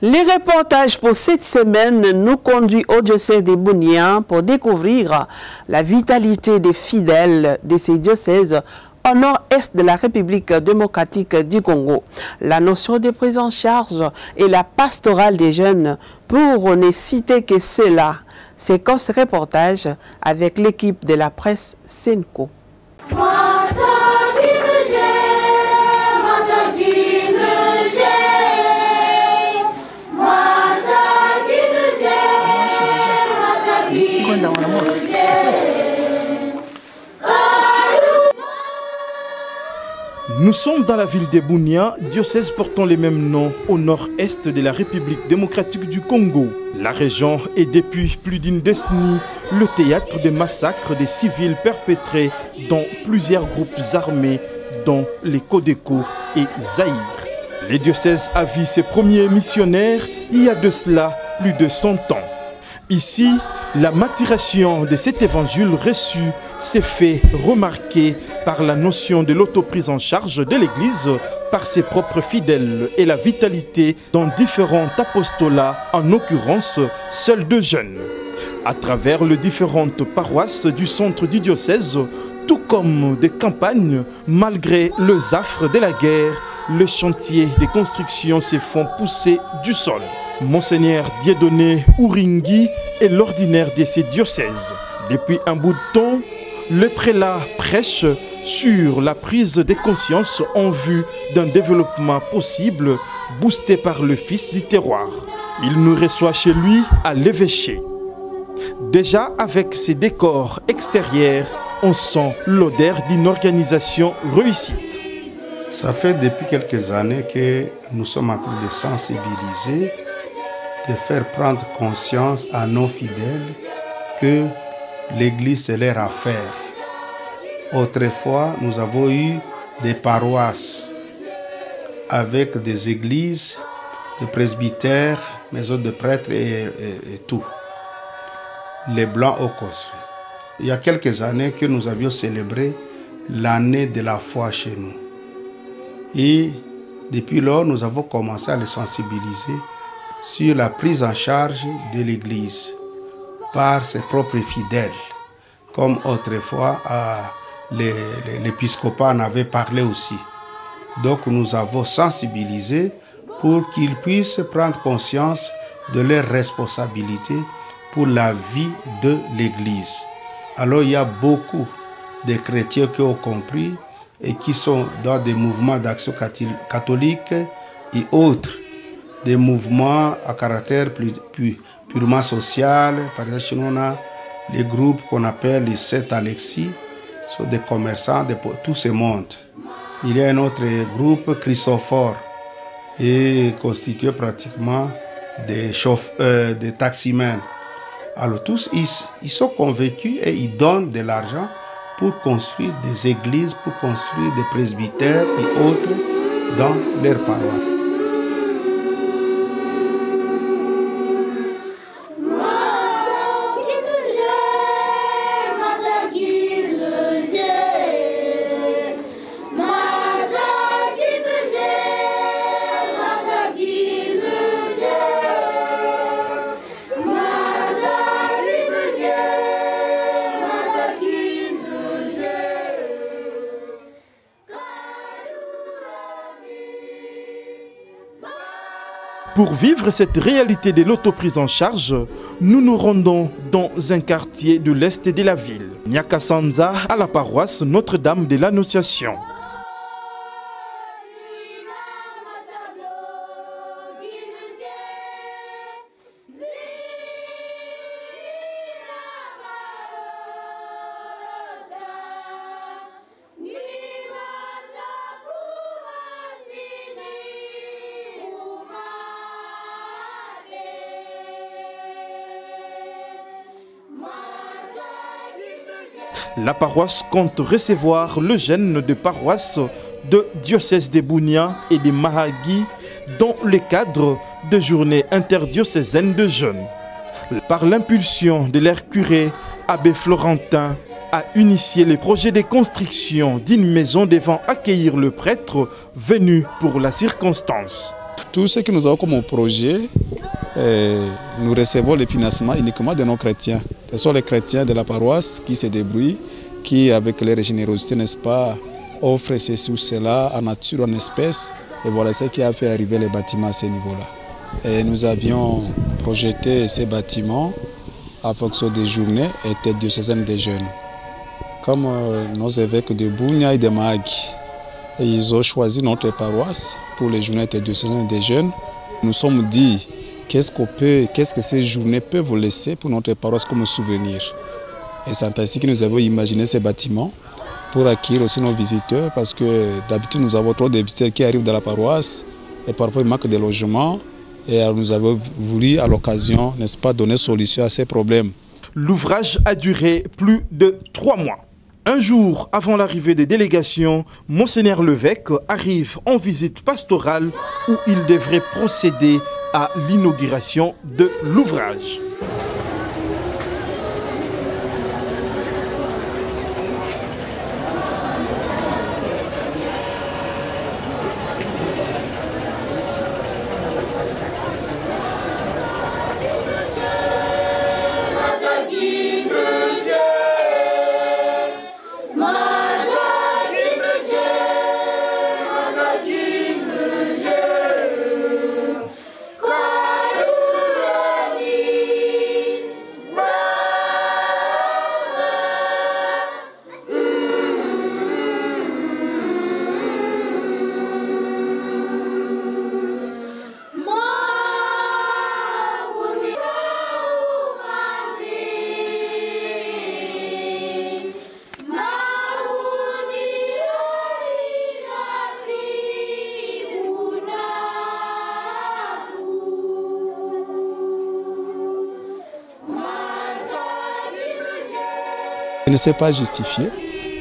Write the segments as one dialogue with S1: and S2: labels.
S1: Les reportages pour cette semaine nous conduisent au diocèse de Bunia pour découvrir la vitalité des fidèles de ces diocèses au nord-est de la République démocratique du Congo. La notion de prise en charge et la pastorale des jeunes, pour ne citer que cela. C'est comme ce reportage avec l'équipe de la presse Senko.
S2: Nous sommes dans la ville de Bunia, diocèse portant les mêmes noms au nord-est de la République démocratique du Congo. La région est depuis plus d'une décennie le théâtre de massacres des civils perpétrés dans plusieurs groupes armés, dont les Codeco et Zaïre. Le diocèse a vu ses premiers missionnaires il y a de cela plus de 100 ans. Ici, la maturation de cet évangile reçu s'est fait remarquer par la notion de l'autoprise en charge de l'Église par ses propres fidèles et la vitalité dans différents apostolats, en l'occurrence ceux de jeunes. À travers les différentes paroisses du centre du diocèse, tout comme des campagnes, malgré les affres de la guerre, les chantiers de construction se font pousser du sol. Monseigneur Dieudonné Ouringui est l'ordinaire de ces diocèses. Depuis un bout de temps, le prélat prêche sur la prise de conscience en vue d'un développement possible boosté par le fils du terroir. Il nous reçoit chez lui à l'évêché. Déjà avec ses décors extérieurs, on sent l'odeur d'une organisation réussite.
S3: Ça fait depuis quelques années que nous sommes en train de sensibiliser, de faire prendre conscience à nos fidèles que l'Église c'est leur affaire. Autrefois, nous avons eu des paroisses avec des églises, des presbytères, maisons de prêtres et tout. Les Blancs ont construit. Il y a quelques années que nous avions célébré l'année de la foi chez nous. Et depuis lors, nous avons commencé à les sensibiliser sur la prise en charge de l'Église par ses propres fidèles, comme autrefois l'épiscopat en avait parlé aussi. Donc nous avons sensibilisé pour qu'ils puissent prendre conscience de leurs responsabilités pour la vie de l'Église. Alors il y a beaucoup de chrétiens qui ont compris et qui sont dans des mouvements d'action catholique et autres, des mouvements à caractère purement social. Par exemple, chez nous, on a les groupes qu'on appelle les 7 Alexis, sont des commerçants de tout ce monde. Il y a un autre groupe, Christophore, et constitué pratiquement des taximens. Alors tous, ils sont convaincus et ils donnent de l'argent pour construire des églises, pour construire des presbytères et autres dans leurs paroisses.
S2: Pour vivre cette réalité de l'autoprise en charge, nous nous rendons dans un quartier de l'est de la ville, Nyakasanza, à la paroisse Notre-Dame de l'Annonciation. La paroisse compte recevoir le jeune de paroisse de diocèse de Bunia et de Mahagi dans le cadre de journées interdiocésaines de jeunes. Par l'impulsion de leur curé, abbé Florentin, a initié le projet de construction d'une maison devant accueillir le prêtre venu pour la circonstance.
S4: Tout ce que nous avons comme projet, nous recevons le financement uniquement de nos chrétiens. Ce sont les chrétiens de la paroisse qui se débrouillent, qui avec leur générosité, n'est-ce pas, offrent ceci ou cela en nature, en espèces. Et voilà ce qui a fait arriver les bâtiments à ce niveau-là. Et nous avions projeté ces bâtiments en fonction des journées et têtes diocésaines des jeunes. Comme nos évêques de Bunia et de Mahagi, ils ont choisi notre paroisse pour les journées diocésaines des jeunes. Nous sommes dit qu'est-ce que ces journées peuvent vous laisser pour notre paroisse comme souvenir. Et c'est ainsi que nous avons imaginé ces bâtiments pour accueillir aussi nos visiteurs, parce que d'habitude nous avons trop de visiteurs qui arrivent dans la paroisse et parfois il manque de logements. Et alors nous avons voulu à l'occasion, n'est-ce pas, donner solution à ces problèmes.
S2: L'ouvrage a duré plus de 3 mois. Un jour avant l'arrivée des délégations, Monseigneur Levesque arrive en visite pastorale où il devrait procéder à l'inauguration de l'ouvrage.
S4: Je ne sais pas justifier,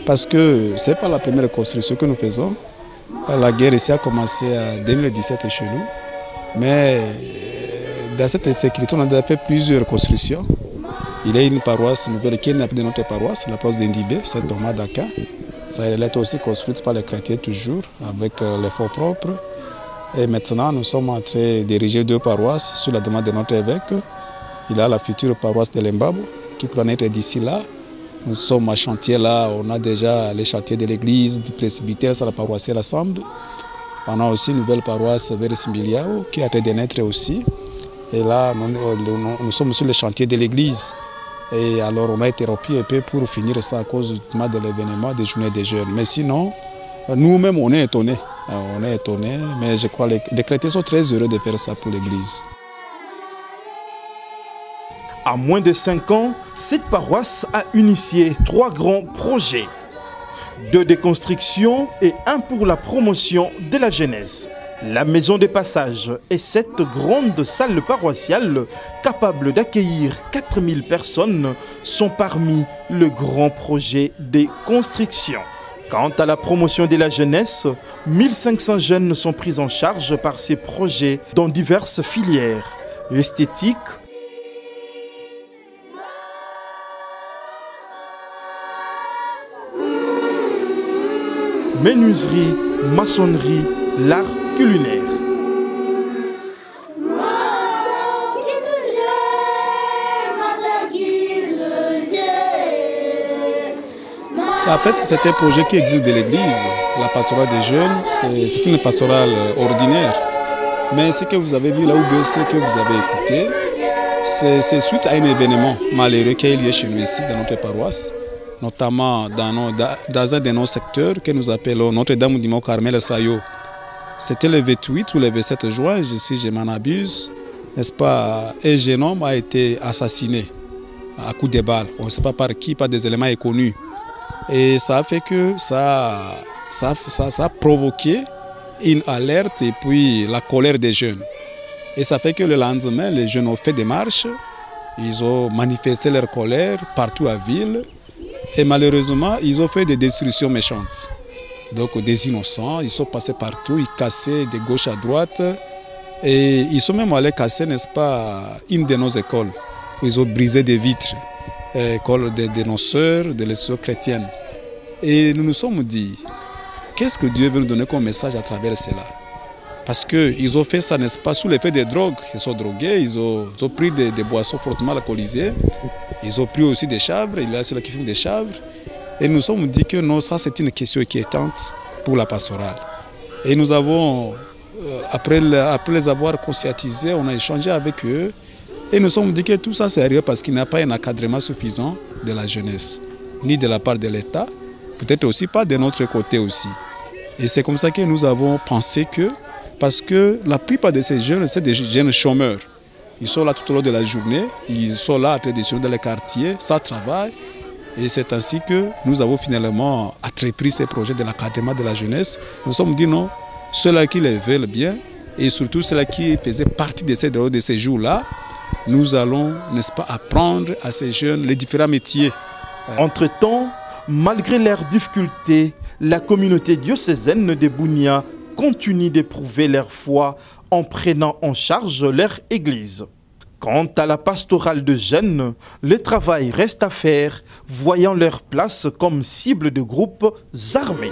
S4: parce que ce n'est pas la première construction que nous faisons. La guerre ici a commencé en 2017 chez nous, mais dans cette sécurité, on a déjà fait plusieurs constructions. Il y a une paroisse nouvelle qui est née de notre paroisse, la paroisse d'Indibé, c'est Thomas Daka. Ça a été aussi construite par les chrétiens toujours, avec les fonds propres. Et maintenant, nous sommes en train de diriger 2 paroisses sur la demande de notre évêque. Il a la future paroisse de Lembabo, qui pourra naître d'ici là. Nous sommes à chantier là, on a déjà les chantiers de l'église, du presbytère, ça la paroisse l'assemble. On a aussi une nouvelle paroisse vers Simbiliao qui a été de naître aussi. Et là, nous sommes sur les chantiers de l'église. Et alors on a interrompu un peu pour finir ça à cause de l'événement des journées des jeunes. Mais sinon, nous-mêmes on est étonnés. On est étonnés, mais je crois que les chrétiens sont très heureux de faire ça pour l'église.
S2: À moins de 5 ans, cette paroisse a initié 3 grands projets. 2 de construction et 1 pour la promotion de la jeunesse. La maison des passages et 7 grandes salles paroissiales capables d'accueillir 4000 personnes sont parmi le grand projet des constructions. Quant à la promotion de la jeunesse, 1500 jeunes sont pris en charge par ces projets dans diverses filières. Esthétique, menuiserie, maçonnerie, l'art culinaire.
S4: En fait, c'est un projet qui existe de l'église. La pastorale des jeunes, c'est une pastorale ordinaire. Mais ce que vous avez vu là, ou ce que vous avez écouté, c'est suite à un événement malheureux qui a eu lieu chez nous ici, dans notre paroisse, notamment dans un de nos secteurs que nous appelons Notre-Dame du Mont-Carmel Sayo. C'était le 28 ou le 27 juin, si je m'en abuse, n'est-ce pas, un jeune homme a été assassiné à coups de balles. On ne sait pas par qui, par des éléments inconnus. Et ça a fait que ça a provoqué une alerte et puis la colère des jeunes. Et ça fait que le lendemain, les jeunes ont fait des marches, ils ont manifesté leur colère partout à la ville. Et malheureusement, ils ont fait des destructions méchantes. Donc des innocents, ils sont passés partout, ils cassaient de gauche à droite. Et ils sont même allés casser, n'est-ce pas, une de nos écoles. Ils ont brisé des vitres, école de nos sœurs, de les sœurs chrétiennes. Et nous nous sommes dit, qu'est-ce que Dieu veut nous donner comme message à travers cela? Parce qu'ils ont fait ça, n'est-ce pas, sous l'effet des drogues. Ils se sont drogués, ils ont pris des boissons fortement alcoolisées. Ils ont pris aussi des chèvres, il y a ceux qui fument des chèvres. Et nous sommes dit que non, ça c'est une question inquiétante pour la pastorale. Et nous avons, après les avoir conscientisés, on a échangé avec eux. Et nous sommes dit que tout ça c'est arrivé parce qu'il n'y a pas un encadrement suffisant de la jeunesse, ni de la part de l'État, peut-être aussi pas de notre côté aussi. Et c'est comme ça que nous avons pensé que, parce que la plupart de ces jeunes, c'est des jeunes chômeurs. Ils sont là tout au long de la journée, ils sont là à tradition dans les quartiers, ça travaille. Et c'est ainsi que nous avons finalement entrepris ces projets de l'encadrement de la jeunesse. Nous sommes dit non, ceux-là qui les veulent bien, et surtout ceux-là qui faisaient partie de ces jours-là, nous allons, n'est-ce pas, apprendre à ces jeunes les différents métiers.
S2: Entre-temps, malgré leurs difficultés, la communauté diocésaine de Bunia continue d'éprouver leur foi en prenant en charge leur église. Quant à la pastorale de jeunes, le travail reste à faire, voyant leur place comme cible de groupes armés.